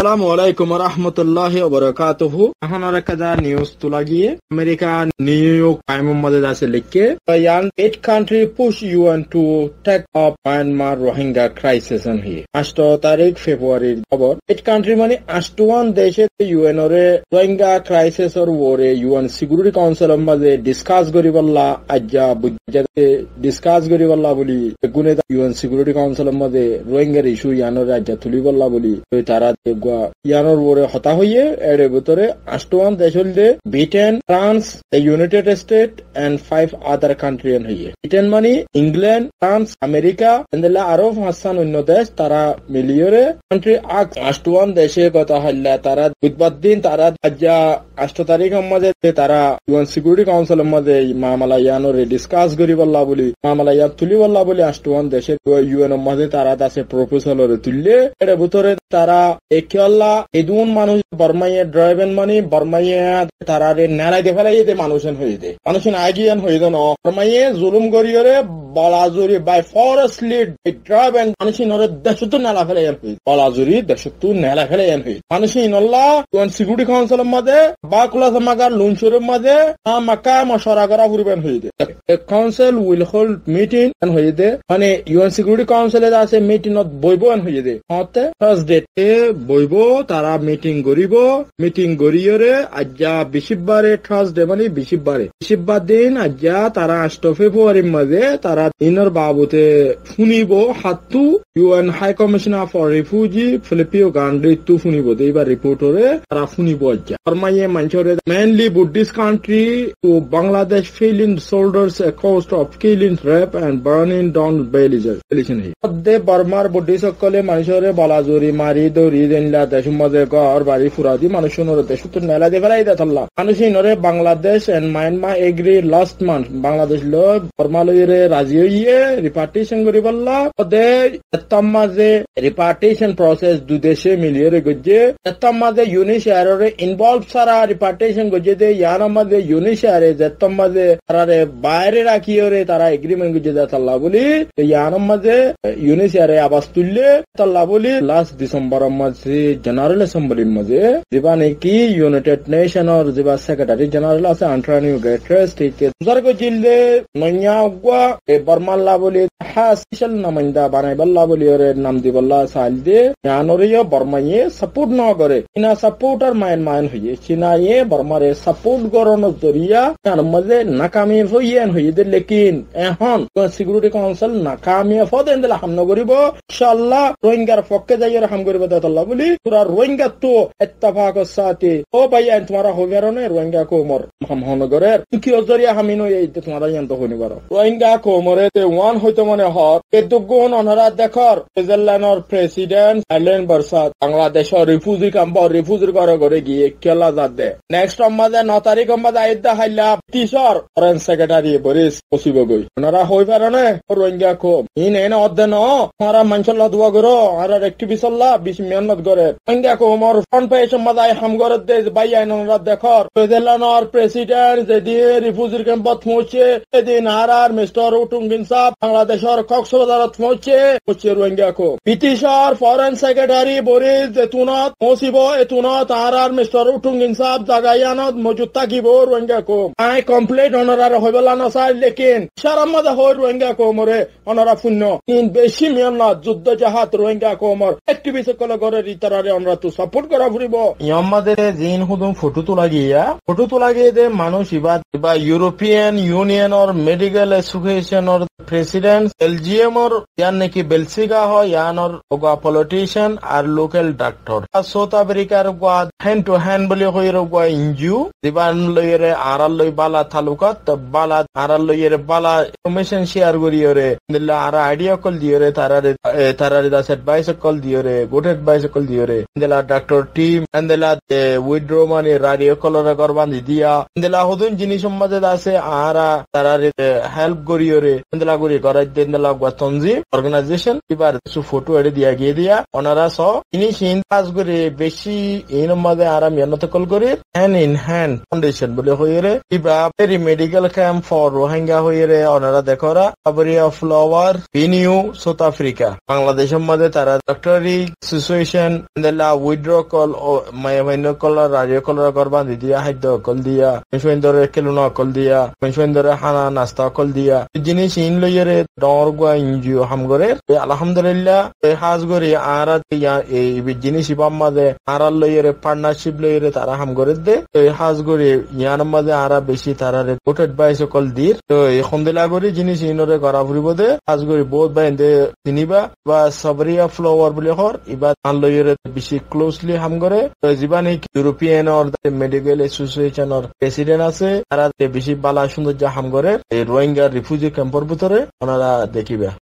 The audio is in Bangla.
আসসালামু আলাইকুম ওয়া রাহমাতুল্লাহি ওয়া বারাকাতুহু। এখন আর একটা নিউজ তোলা গিয়ে আমেরিকা নিউ ইয়র্ক টাইমের মধ্যে আছে লিখে ইয়ান 8 country push UN to take up Myanmar Rohingya crisis and here 8 তারিখ ফেব্রুয়ারির খবর। 8 country মানে 8টা দেশে UN ওরে রোহিঙ্গা ক্রাইসিস ওর ওরে UN সিকিউরিটি কাউন্সিল এর মধ্যে ডিসকাস করিবল্লা আজ্জা বুঝাতে ডিসকাস করিবল্লা বলি গুনে UN সিকিউরিটি কাউন্সিল এর মধ্যে রোহিঙ্গার ইস্যু ইয়ানোর রাজ্য তুলিবল্লা বলি তারা ইয়ানোর ওরে হতা হইয়ে এর ভিতরে 8টা দেশ হইলে Britain, France, the United States and 5 other countries হইয়ে। ব্রিটেন মানে ইংল্যান্ড, ফ্রান্স, আমেরিকা এন্দেলা আরো 5টা অন্য দেশ তারা মিলিয়ে কান্ট্রি 8টা দেশে কথা হইলা তারা বুধবার দিন তারা আজ্জা 8 তারিখের মধ্যে তারা UN সিকিউরিটি কাউন্সিলের মধ্যে মামলা ইয়ানোরে ডিসকাস করিবল্লা বলি মামলা ইয়া তুলিবল্লা বলি 8টা দেশে UN এর মধ্যে তারা আছে প্রপোজাল তুললে এর ভিতরে তারা একলা এদুন মানুষ বর্মাইয়ে ড্রাইভেন মানে বর্মাইয়ে তারা নেড়াই দে ফেলাই মানুষেন হয়ে দে মানুষেন আগিয়ান হয়ে দেন বর্মাইয়ে জুলুম করিয়ে বলাজুরি বাই ফরেস্টলি ড্রাইভেন মানুষেন ওরে দেশত্ব নেলা ফেলাইয়ান হয়ে বলাজুরি দেশত্ব নেলা ফেলাইয়ান হয়ে মানুষেন আল্লাহ UN সিকিউরিটি কাউন্সিলের মধ্যে বা কুলা সমাগার লুনসুরের মধ্যে মাক্কা মশওয়ারা করা করবেন হয়ে দে কাউন্সিল উইল হোল্ড মিটিং হয়ে দে মানে UN সিকিউরিটি কাউন্সিলে আছে মিটিং বইবন হয়ে দে হতে থার্সডে বইব তারা মিটিং করিব মিটিং করিয়ে আজ্জা বিশিবারে থার্সডে মানে বিশিবার দিন আজ্জা তারা 8 ফেব্রুয়ারির মাঝে তারা দিনের বাবুতে শুনিব হাতু UN high commissioner for refugee Filippo Grandi তু শুনিব এইবার রিপোর্টরে তারা শুনিব আজ্জা ফরমাইয়ে মানুষরে mainly Buddhist country to Bangladesh fleeing soldiers accused of killing rape and burning down villages দে বর্মার বুদ্ধিস্ট সকলে মানুষরে বলাজুরি মারি দৌড়ি দেনলা দেশের মধ্যে ঘর বাড়ি ফুরাদি মানুষের দেশ তো নেলা দে ফেলাই দেখাল্লা মানুষের Bangladesh and Myanmar agree last month Bangladesh লো বর্মা লইরে রাজি হইয়ে রিপার্টিশন করি বললা ওদের মাঝে রিপার্টিশন প্রসেস দু দেশে মিলিয়ে গজে মাঝে ইউনিশিয়ারে ইনভলভ সারা রিপার্টিশন গজে দে ইয়ার মাঝে ইউনিশিয়ারে মাঝে তারা বাইরে রাখিয়ে তারা এগ্রিমেন্ট গজে দেখাল্লা বলি ইয়ার মাঝে ইউনিশিয়ারে আবাস তুললে তাল্লা বলি লাস্ট ডিসেম্বর মাঝে জেনারেল অ্যাসেম্বলির মাঝে যেবা নাকি ইউনাইটেড নেশনের যেবা সেক্রেটারি জেনারেল আছে আন্টনিও গুতেরেস ঠিক বুজার্গ জিলদে নয়া উগা এ বর্মাল্লা বলি স্পেশাল নামাইন্দা বানাইবাল্লা বলি ওরে নাম দিবাল্লা সাইল দে ইয়ানোরিও বর্মাইয়ে সাপোর্ট ন করে চীনা সাপোর্টার মায়ান হইয়ে চীনায়ে বর্মারে সাপোর্ট গরনের জরিয়া তার মাঝে নাকামি হইয়েন হইয়ে দে লেকিন এখন সিকিউরিটি কাউন্সিল নাকামি ফদেন দিলা হামনা করিব ইনশাআল্লাহ রোহিঙ্গার পক্ষে যাইয়ে হাম করিব দেতাল্লাহ বলি পুরা রোহিঙ্গা তো ইত্তেফাকের সাথে ও ভাইয়া তোমারা হইবারনে রোহিঙ্গা কো মর মহানগরের কি জরিয়া হামিনো এই তোমারা জানতো হইনিবার রোহিঙ্গা কো মরে তে ওয়ান হইতো মনে হর এদুগুন অনরা দেখর সুইজারল্যান্ডের প্রেসিডেন্ট আইল্যান্ড বরসাত বাংলাদেশের রিফিউজি ক্যাম্পর রিফিউজির ঘরে গিয়ে কেলা যাদে নেক্সট আমাদের 9 তারিখ আমাদের আইদা হাইলা টিশর ফরেন সেক্রেটারি বরিস পসিবগই ওনারা হইবারনে রোহিঙ্গা কো ইন এনে অদ্দেন তোমারা মানসল্লাহ দোয়া করো আর অ্যাক্টিভিস্টল্লাহ 20 মেহনত করে রোহিঙ্গা কো মর ফ্রন্ট পেজ আমাদের হাম করে দে ভাই আইনরা দেখর সুইজারল্যান্ডের প্রেসিডেন্ট যেদি রিফিউজির ক্যাম্পত পৌঁছে এদিন আর মিস্টার উটুঙ্গিন সাহেব বাংলাদেশের কক্সবাজারত পৌঁছে রোহিঙ্গা কো ব্রিটিশর ফরেন সেক্রেটারি বরিস জেতুনত পৌঁছিব এতুনত আর মিস্টার উটুঙ্গিন সাহেব জাগায়ানত মজুদ থাকিব রোহিঙ্গা কো আই কমপ্লিট অনারার হইবলা না চাই লেকিন সারার মধ্যে হয় রোহিঙ্গা কো মরে অনারা শূন্য তিন বেশি মেহনত যুদ্ধ জাহাজ রোহিঙ্গা কো মর অ্যাক্টিভিস্ট কলে ঘরে রিতারারে অনরা তো সাপোর্ট করা ফুরিব ইয়ামাদের জিন হুদুম ফটো তোলা গিয়ে দে মানুষ ইবা ইউরোপিয়ান ইউনিয়ন और मेडिकल एसोसिएशन और प्रेसिडेंट बेल्जियम और यान की बेल्सिका हो यान और पॉलिटिशियन और लोकल डॉक्टर साउथ अफ्रीकार हैंड टू हैंड बोली इंजू दिबान लइरे आराल लइ बाला तालुका तब बाला आराल लइरे बाला इनफरमेशन शेयर करियोरे दिल्ला आरा आइडिया कॉल दियोरे तारारे दास एडवाइस कॉल दियोरे गुड एडवाइस कॉल दियोरे दिल्ला डॉक्टर टीम दिल्ला विथड्रॉ माने रेडियो कॉल करबान दिया दिल्ला हुदुन जिनिस मदद আছে আরা তারারে হেল্প করিওরে দিলা করি করাই দিলা গতনজি অর্গানাইজেশন এবার কিছু ফটো এডে দিয়া ওনারা সব ইনি সিন কাজ করে বেশি এর মধ্যে আরা মেহনত কল করে হ্যান্ড ইন হ্যান্ড ফাউন্ডেশন বলে হইরে ইবা very medical camp for Rohingya হইরে ওনারা দেখরা আবরিয়া ফ্লাওয়ার ভিনিউ সাউথ আফ্রিকা বাংলাদেশের মধ্যে তারা ডক্টরি association Andela withdraw call o my call radio call korban dia haiddo call dia menshwendore keluna call dia menshwendore hana nasta call dia jinis in loyere dorgwa inju hamgore alhamdulillah has gori ara ya e jinis ibamade ara loyere partnership loyere tara hamgore de has gori yan made ara beshi tara good advice call dir to khondela gori jinis inore kara puribode has gori both by inde tiniba ba sabria flower bole hor iba tan loyere beshi closely hamgore to jibani European or the medical association or president আছে তারা বেশি বালা সুন্দর যা হাম করে এই রোহিঙ্গা রিফিউজি ক্যাম্পের ভিতরে ওনারা দেখিবে।